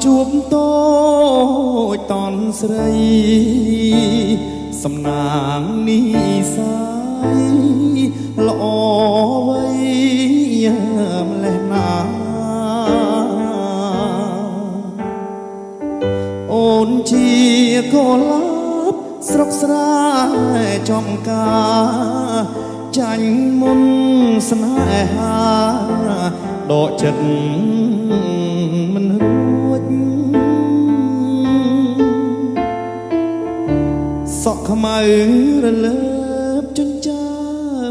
ជួបតូចតនស្រីសំណាងនេះសាយល្អវៃម្លេះណាអូនជាកុលាបស្រុកស្រែចំការចាញ់មុនស្នេហាដកចិត្តមិនរួចសក់ខ្មៅរលើបចិញ្ចា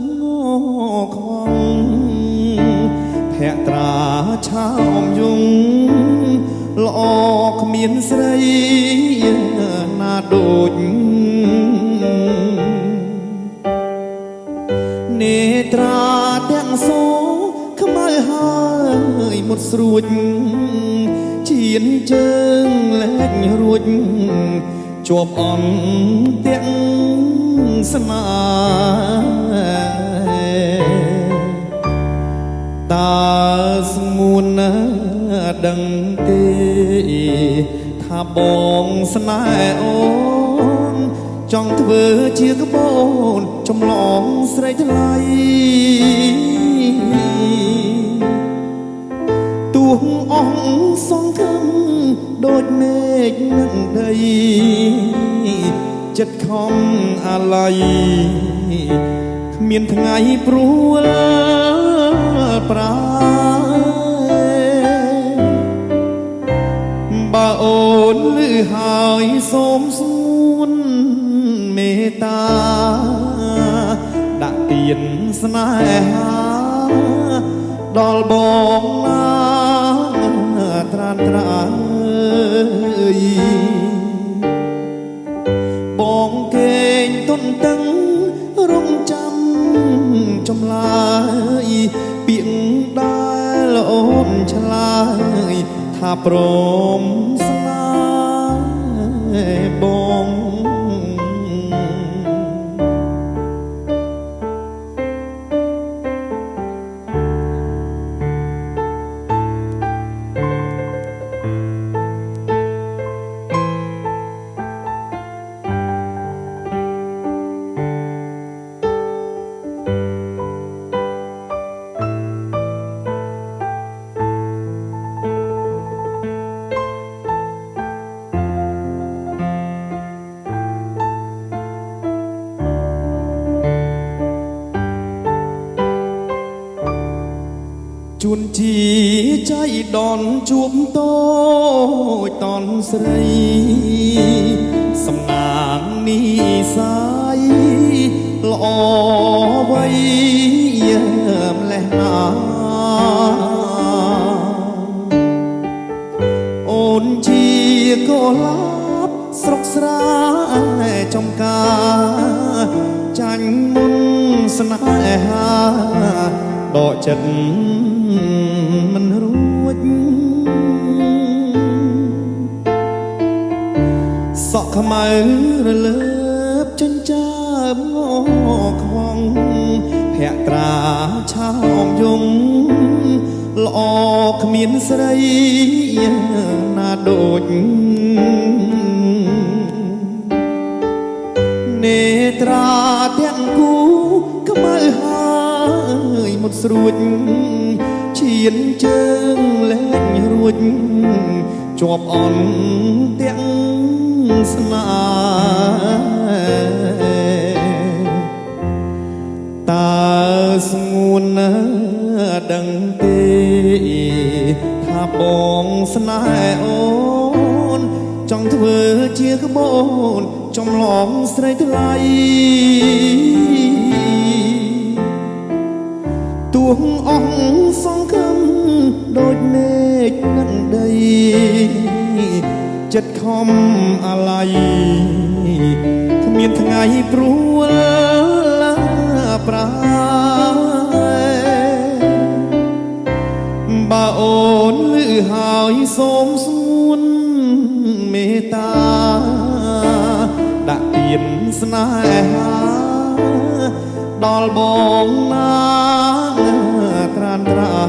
មងខ្វងភក្ត្រាឆោមយងល្អគ្មានស្រីណាដូចនេត្រាទាំងសងខ្មៅហើយមុតស្រួចជៀនជើងលែងរួចជាប់អន់ទាំងស្នេហ៍តើស្ងួនណាដឹងទេថាបងស្នេហ៍អូនចង់ធ្វើជាក្បូនចម្លងស្រីថ្លៃទួងអងសងខំដូចមេឃនឹងដីចិត្តខំអាឡ័យគ្មានថ្ងៃព្រួលប្រាបើអូនលឺហើយសូមស្ងួនមេត្តាដាក់ទៀនស្នេហាដល់បងណាត្រានត្រើយបងកេងទុនតឹងរងចាំចម្លើយពាក្យដែលអូនឆ្លើយថាព្រមស្នេហ៍បងជួនជាใจដនជួបតូចតនស្រីសំណាងនេះសាយល្អវៃម្លេះណាអូនជាកុលាបស្រុកស្រែចំការចាញ់មុនស្នេហាដកចិត្តមិនរួចសក់ខ្មៅរលើបចិញ្ចាមងខ្វងភក្ត្រាឆោមយងល្អគ្មានស្រីណាដូចនេត្រាទាំងគូខ្មៅហើយមុតស្រួចឈានជើងលែងរួចជាប់អន់ទាំងស្នេហ៍តើស្ងួនណាដឹងទេថាបងស្នេហ៍អូនចង់ធ្វើជាក្បូនចម្លងស្រីថ្លៃទួងអងសងខំដូចមេឃនឹងដីចិត្តខំអាឡ័យគ្មានថ្ងៃព្រួលប្រាបើអូនលឺហើយសូមស្ងួនមេត្តាដាក់ទៀនស្នេហាដល់បងណាត្រានត្រើ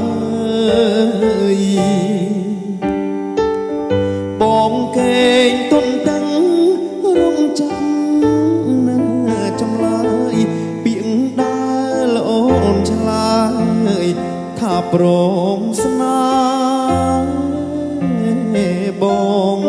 យ បង